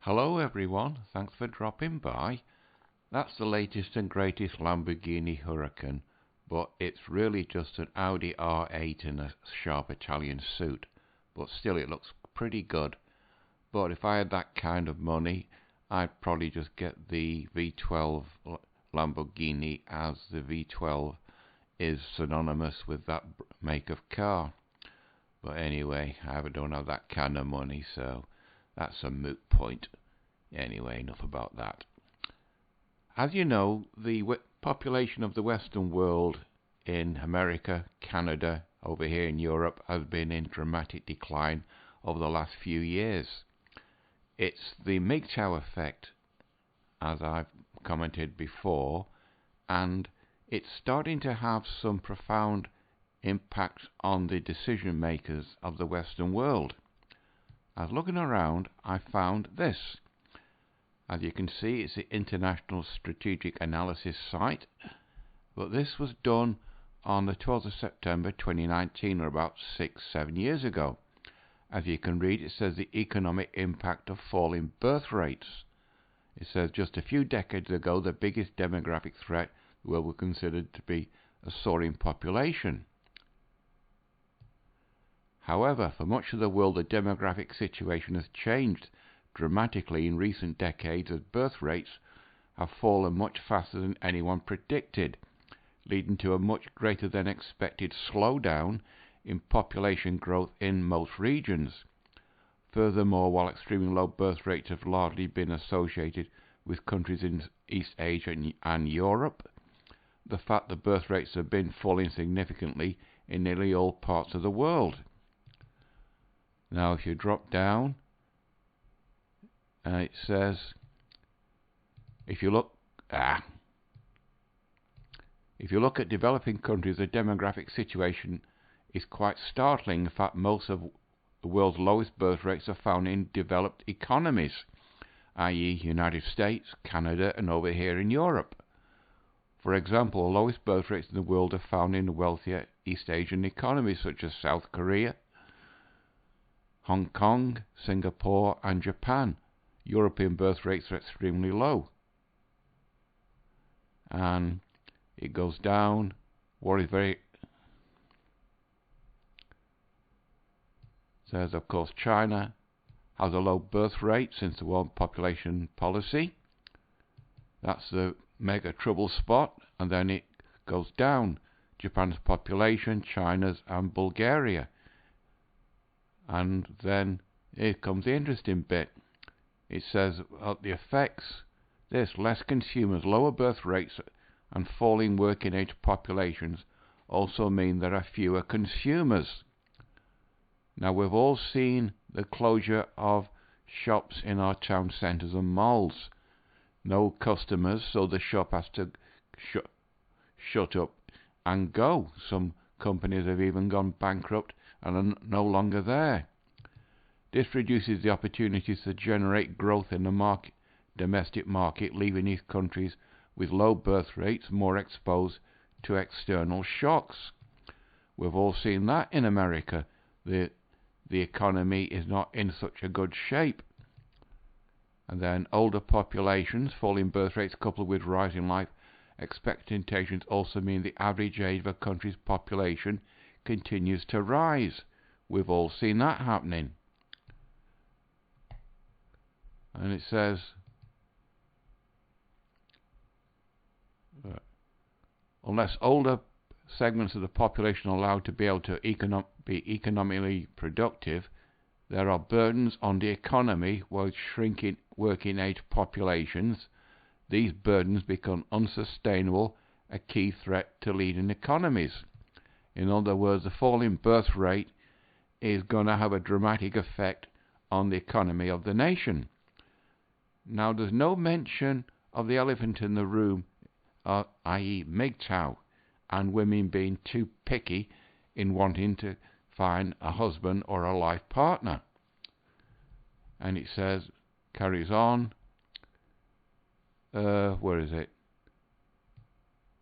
Hello everyone, thanks for dropping by. That's the latest and greatest Lamborghini Huracan, but it's really just an Audi R8 in a sharp Italian suit, but still it looks pretty good. But if I had that kind of money, I'd probably just get the V12 Lamborghini, as the V12 is synonymous with that make of car. But anyway, I don't have that kind of money, so that's a moot point. Anyway, enough about that. As you know, the population of the Western world in America, Canada, over here in Europe, has been in dramatic decline over the last few years. It's the MGTOW effect, as I've commented before, and it's starting to have some profound impact on the decision makers of the Western world. As looking around, I found this. As you can see, it's the International Strategic Analysis site, but this was done on the 12th of September 2019, or about 6-7 years ago. As you can read, it says the economic impact of falling birth rates. It says just a few decades ago, the biggest demographic threat the world was considered to be a soaring population. However, for much of the world, the demographic situation has changed dramatically in recent decades, as birth rates have fallen much faster than anyone predicted, leading to a much greater than expected slowdown in population growth in most regions. Furthermore, while extremely low birth rates have largely been associated with countries in East Asia and Europe, the fact that birth rates have been falling significantly in nearly all parts of the world. Now if you drop down, it says, if you look at developing countries, the demographic situation is quite startling. In fact, most of the world's lowest birth rates are found in developed economies, i.e. United States, Canada, and over here in Europe. For example, the lowest birth rates in the world are found in wealthier East Asian economies such as South Korea, Hong Kong, Singapore, and Japan. European birth rates are extremely low. And it goes down. What is very says, of course, China has a low birth rate since the World Population Policy. That's the mega trouble spot. And then it goes down. Japan's population, China's, and Bulgaria. And then here comes the interesting bit. It says the effects, less consumers, lower birth rates, and falling working age populations also mean there are fewer consumers. Now, we've all seen the closure of shops in our town centres and malls. No customers, so the shop has to shut up and go. Some companies have even gone bankrupt and are no longer there. This reduces the opportunities to generate growth in the domestic market, leaving these countries with low birth rates more exposed to external shocks. We've all seen that in America. The economy is not in such a good shape. And then older populations, falling birth rates coupled with rising life expectations also mean the average age of a country's population continues to rise. We've all seen that happening. And it says, unless older segments of the population are allowed to be able to be economically productive, there are burdens on the economy while shrinking working age populations. These burdens become unsustainable, a key threat to leading economies. In other words, the falling birth rate is going to have a dramatic effect on the economy of the nation. Now, there's no mention of the elephant in the room, i.e. MGTOW, and women being too picky in wanting to find a husband or a life partner. And it says, carries on, where is it?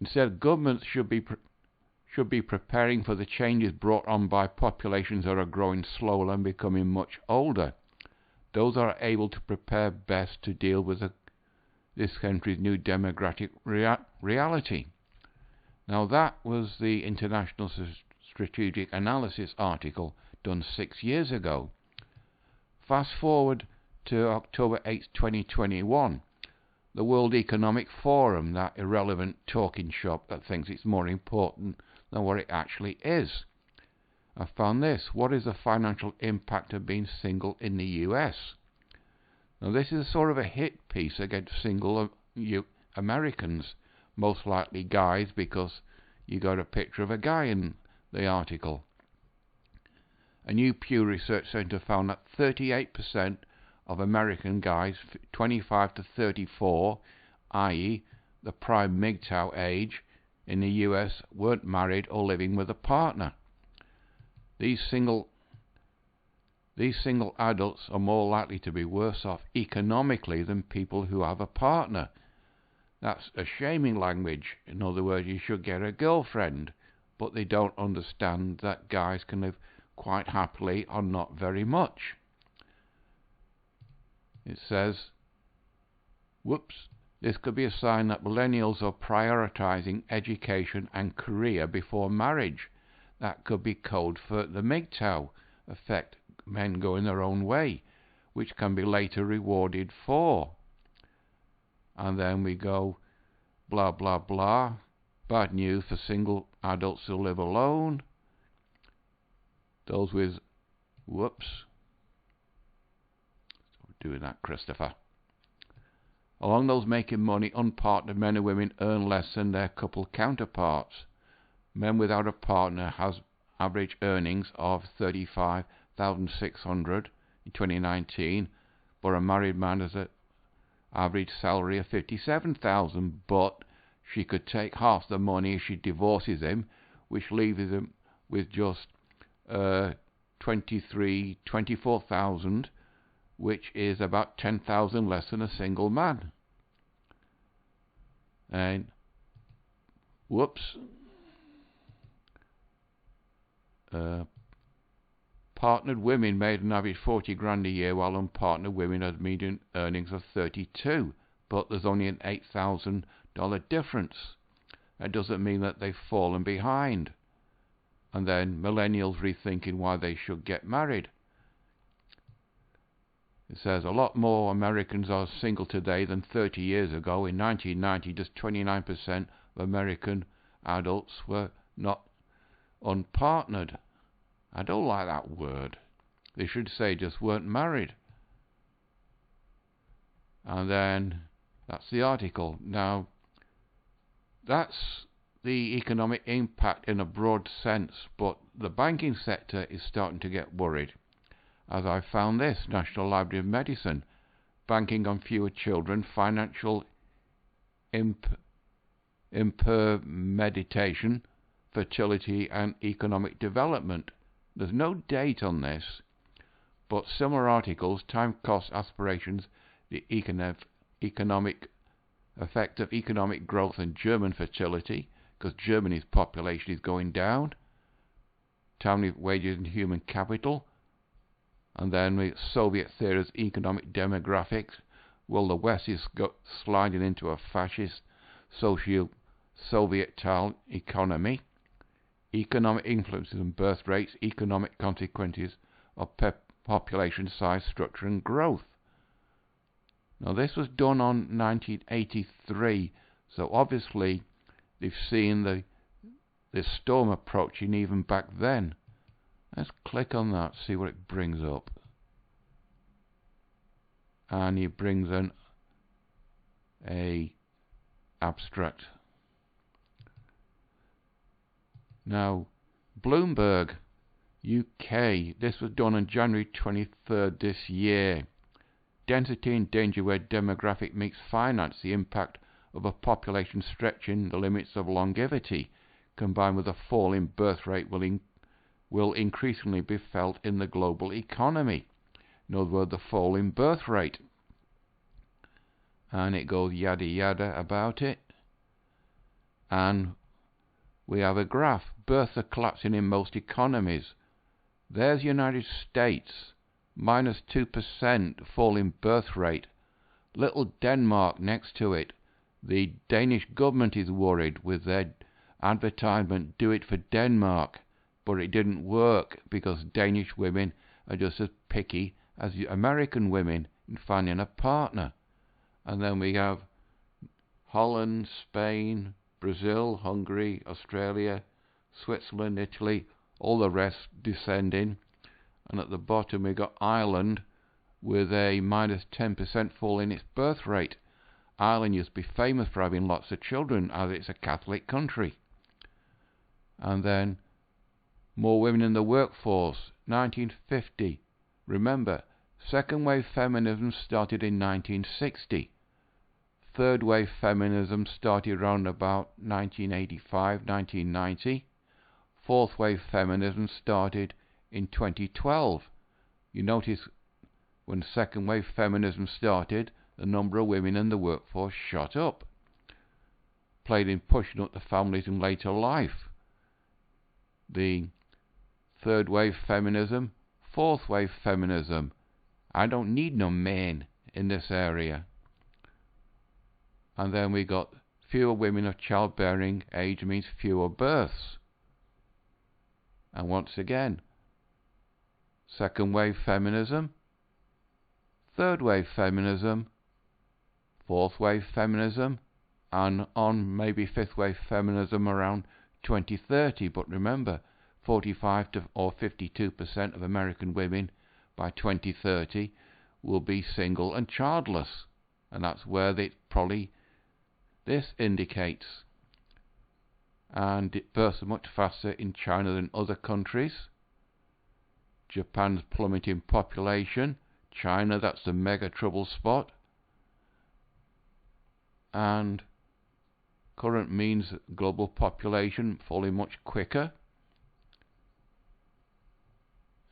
Instead, governments should be preparing for the changes brought on by populations that are growing slower and becoming much older. those are able to prepare best to deal with this country's new demographic reality. Now that was the International Strategic Analysis article done 6 years ago. Fast forward to October 8, 2021. The World Economic Forum, that irrelevant talking shop that thinks it's more important than what it actually is. I found this. What is the financial impact of being single in the US? Now this is sort of a hit piece against single Americans, most likely guys, because you got a picture of a guy in the article. A new Pew Research Center found that 38% of American guys 25 to 34, i.e. the prime MGTOW age in the US, weren't married or living with a partner. These single adults are more likely to be worse off economically than people who have a partner. That's a shaming language. In other words, you should get a girlfriend, but they don't understand that guys can live quite happily on not very much. It says, this could be a sign that millennials are prioritizing education and career before marriage. That could be code for the MGTOW effect, men going their own way, which can be later rewarded for. And then we go, blah, blah, blah. Bad news for single adults who live alone. Those with, doing that, Christopher. Along those making money, unpartnered men and women earn less than their couple counterparts. Men without a partner has average earnings of $35,600 in 2019, but a married man has an average salary of $57,000. But she could take half the money if she divorces him, which leaves him with just $24,000, which is about $10,000 less than a single man. And partnered women made an average $40,000 a year, while unpartnered women had median earnings of $32,000. But there's only an $8,000 difference. That doesn't mean that they've fallen behind. And then millennials rethinking why they should get married. It says a lot more Americans are single today than 30 years ago. In 1990, just 29% of American adults were not unpartnered. I don't like that word. They should say just weren't married. And then that's the article. Now, that's the economic impact in a broad sense, but the banking sector is starting to get worried. As I found this, National Library of Medicine, banking on fewer children, financial impermeditation, fertility and economic development. There's no date on this, but similar articles, time, cost, aspirations, the economic effect of economic growth and German fertility, because Germany's population is going down, time of wages and human capital, and then the Soviet theory's economic demographics. Well, the West is sliding into a fascist social Soviet-style economy. Economic influences and birth rates, economic consequences of population size, structure and growth. Now this was done on 1983, so obviously they've seen the storm approaching even back then. Let's click on that, see what it brings up. And it brings an abstract. Now, Bloomberg UK, this was done on January 23rd this year. Density and danger where demographic meets finance, the impact of a population stretching the limits of longevity, combined with a fall in birth rate will increasingly be felt in the global economy. In other words, the fall in birth rate. And it goes yada yada about it. And we have a graph. Births are collapsing in most economies. There's United States. -2% fall in birth rate. Little Denmark next to it. The Danish government is worried with their advertisement, "Do it for Denmark," but it didn't work because Danish women are just as picky as American women in finding a partner. And then we have Holland, Spain, Brazil, Hungary, Australia, Switzerland, Italy, all the rest descending. And at the bottom we got Ireland with a -10% fall in its birth rate. Ireland used to be famous for having lots of children as it's a Catholic country. And then more women in the workforce, 1950. Remember, second wave feminism started in 1960. Third wave feminism started around about 1985, 1990. Fourth wave feminism started in 2012. You notice when second wave feminism started, the number of women in the workforce shot up, played in pushing up the families in later life. The third wave feminism, fourth wave feminism. I don't need no men in this area. And then we got fewer women of childbearing age means fewer births. And once again, second wave feminism, third wave feminism, fourth wave feminism, and on maybe fifth wave feminism around 2030. But remember, 45 or 52% of American women by 2030 will be single and childless. And that's where this indicates. And it bursts much faster in China than other countries. Japan's plummeting population. China, that's the mega trouble spot. And current means global population falling much quicker.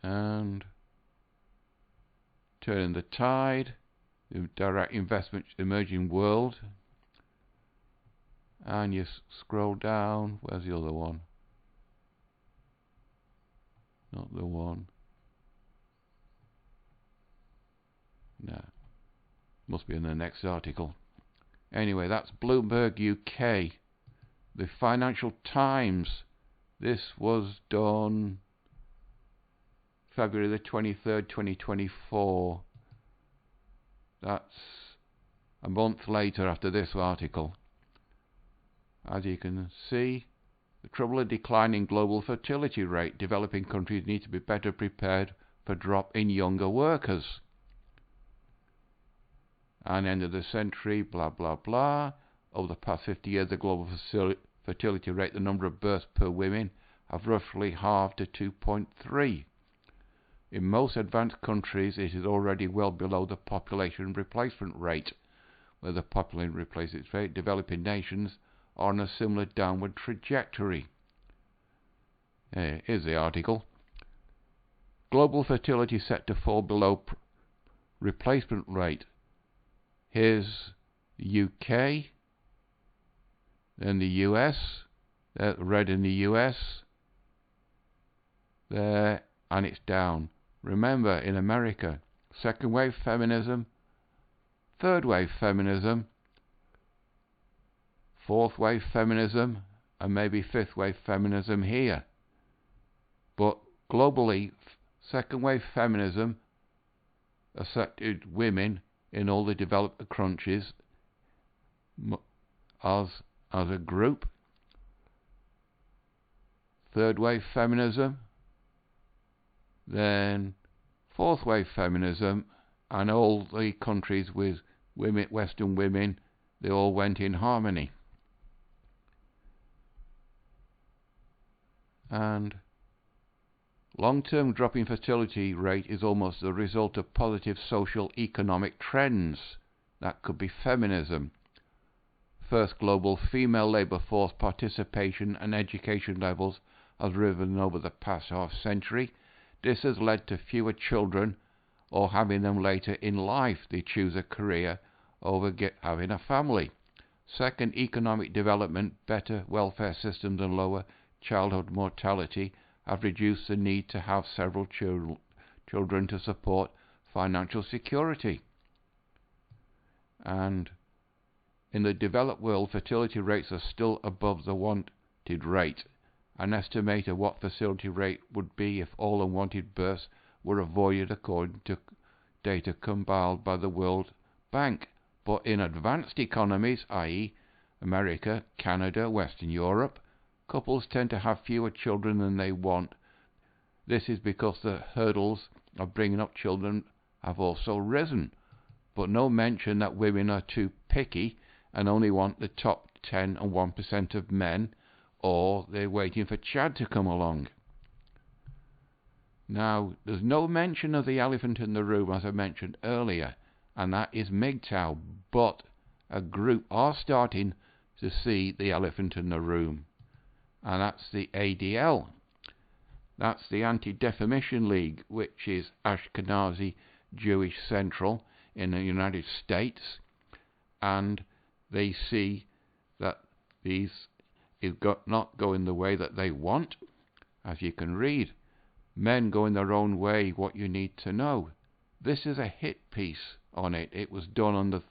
And turning the tide. The direct investment emerging world. And you scroll down. Where's the other one? Not the one. No. Must be in the next article. Anyway, that's Bloomberg UK. The Financial Times. This was done February the 23rd, 2024. That's a month later after this article. As you can see, the trouble of declining global fertility rate. Developing countries need to be better prepared for drop in younger workers. And end of the century, blah, blah, blah. Over the past 50 years, the global fertility rate, the number of births per women, have roughly halved to 2.3. In most advanced countries, it is already well below the population replacement rate. Where the population replacement rate, developing nations are on a similar downward trajectory. Here's the article. Global fertility set to fall below replacement rate. Here's the UK, then the US, red in the US, there, and it's down. Remember, in America, second wave feminism, third wave feminism, fourth wave feminism, and maybe fifth wave feminism here. But globally, second wave feminism affected women in all the developed countries as a group. Third wave feminism, then fourth wave feminism, and all the countries with women, Western women, they all went in harmony. And long-term drop in fertility rate is almost the result of positive social economic trends. That could be feminism. First, global female labour force participation and education levels have risen over the past half-century. This has led to fewer children or having them later in life. They choose a career over having a family. Second, economic development, better welfare systems and lower childhood mortality have reduced the need to have several children to support financial security. And in the developed world, fertility rates are still above the wanted rate. An estimate of what fertility rate would be if all unwanted births were avoided according to data compiled by the World Bank. But in advanced economies, i.e. America, Canada, Western Europe, couples tend to have fewer children than they want. This is because the hurdles of bringing up children have also risen, but no mention that women are too picky and only want the top 10 and 1% of men, or they're waiting for Chad to come along. Now, there's no mention of the elephant in the room, as I mentioned earlier, and that is MGTOW, but a group are starting to see the elephant in the room, and that's the ADL. That's the Anti-Defamation League, which is Ashkenazi Jewish Central in the United States, and they see that these is not going the way that they want. As you can read, men going their own way, what you need to know. This is a hit piece on it. It was done on the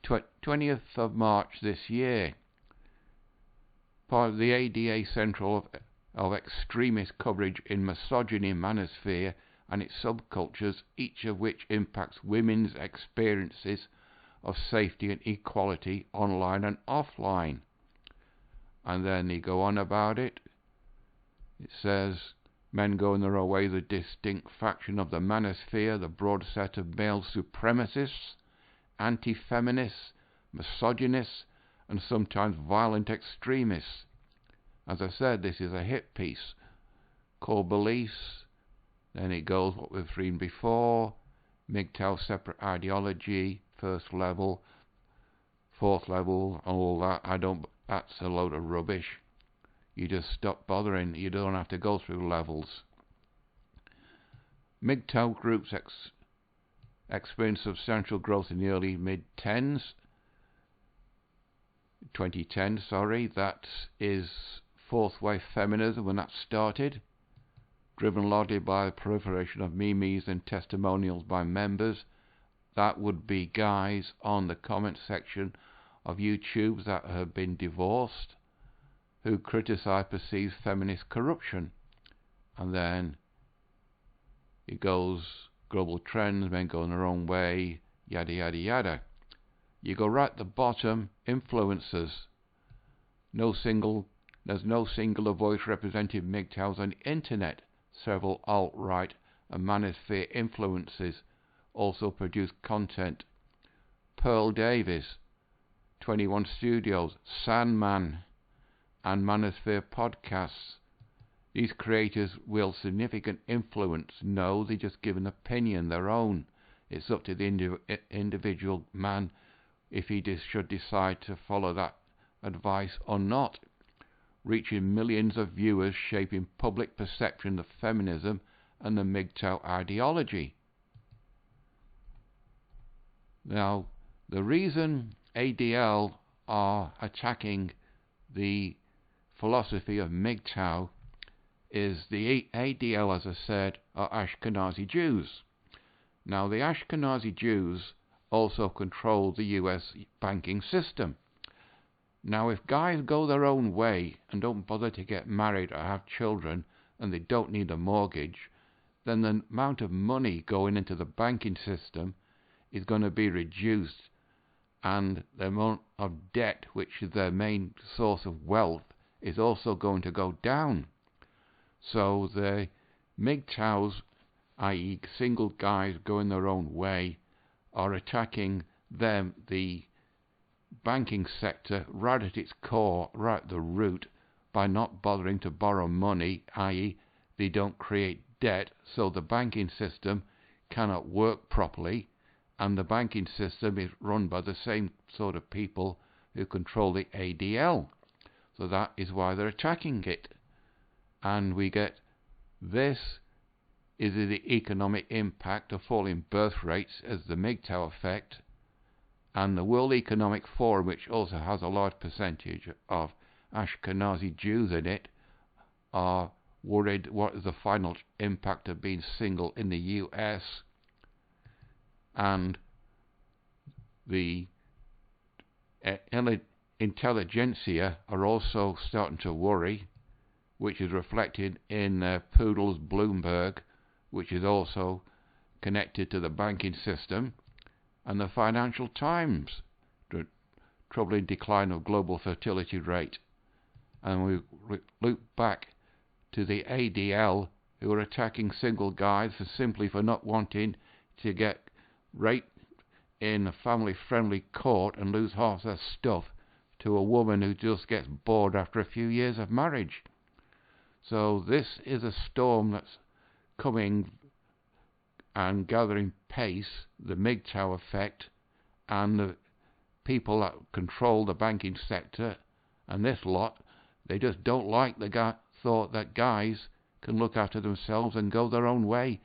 20th of March this year. Part of the ADA Central of extremist coverage in misogyny manosphere and its subcultures, each of which impacts women's experiences of safety and equality online and offline. And then they go on about it. It says, men go in their own way, the distinct faction of the manosphere, the broad set of male supremacists, anti-feminists, misogynists, and sometimes violent extremists. As I said, this is a hit piece. Core beliefs, then it goes what we've seen before, MGTOW separate ideology, first level, fourth level, all that. That's a load of rubbish. You just stop bothering. You don't have to go through levels. MGTOW groups experienced substantial growth in the early mid-10s. 2010, sorry. That is fourth wave feminism when that started, driven largely by the proliferation of memes and testimonials by members. That would be guys on the comment section of YouTube that have been divorced, who criticize perceived feminist corruption. And then it goes global trends, men going their own way, yada yada yada. You go right at the bottom, influencers. There's no singular voice representing MGTOWs on the internet. Several alt-right and manosphere influences also produce content. Pearl Davis, 21 Studios, Sandman, and Manosphere podcasts. These creators wield significant influence. No, they just give an opinion, their own. It's up to the individual man if he should decide to follow that advice or not. Reaching millions of viewers, shaping public perception of feminism and the MGTOW ideology. Now, the reason ADL are attacking the philosophy of MGTOW is the ADL, as I said, are Ashkenazi Jews. Now, the Ashkenazi Jews also control the US banking system. Now, if guys go their own way and don't bother to get married or have children and they don't need a mortgage, then the amount of money going into the banking system is going to be reduced, and the amount of debt, which is their main source of wealth, is also going to go down. So the MGTOWs, i.e. single guys going their own way, are attacking them, the banking sector, right at its core, right at the root, by not bothering to borrow money, i.e. they don't create debt, so the banking system cannot work properly, and the banking system is run by the same sort of people who control the ADL. So that is why they're attacking it. And we get this is the economic impact of falling birth rates as the MGTOW effect, and the World Economic Forum, which also has a large percentage of Ashkenazi Jews in it, are worried what is the final impact of being single in the US, and the intelligentsia are also starting to worry, which is reflected in Poodle's Bloomberg, which is also connected to the banking system, and the Financial Times, the troubling decline of global fertility rate. And we loop back to the ADL, who are attacking single guys simply for not wanting to get raped in a family-friendly court and lose half their stuff to a woman who just gets bored after a few years of marriage. So this is a storm that's coming and gathering pace, the MGTOW effect, and the people that control the banking sector and this lot, they just don't like the thought that guys can look after themselves and go their own way.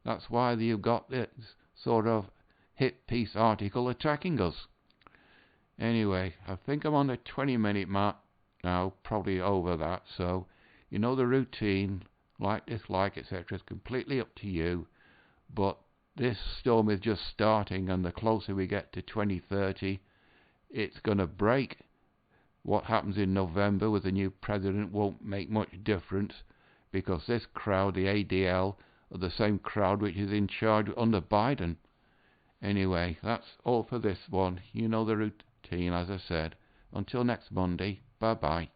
That's why you've got this sort of hit piece article attacking us. Anyway, I think I'm on the 20-minute mark now, probably over that, so you know the routine, like, dislike, etc. is completely up to you, but this storm is just starting, and the closer we get to 2030, it's going to break. What happens in November with the new president won't make much difference, because this crowd, the ADL, are the same crowd which is in charge under Biden. Anyway, that's all for this one. You know the routine, as I said. Until next Monday, bye-bye.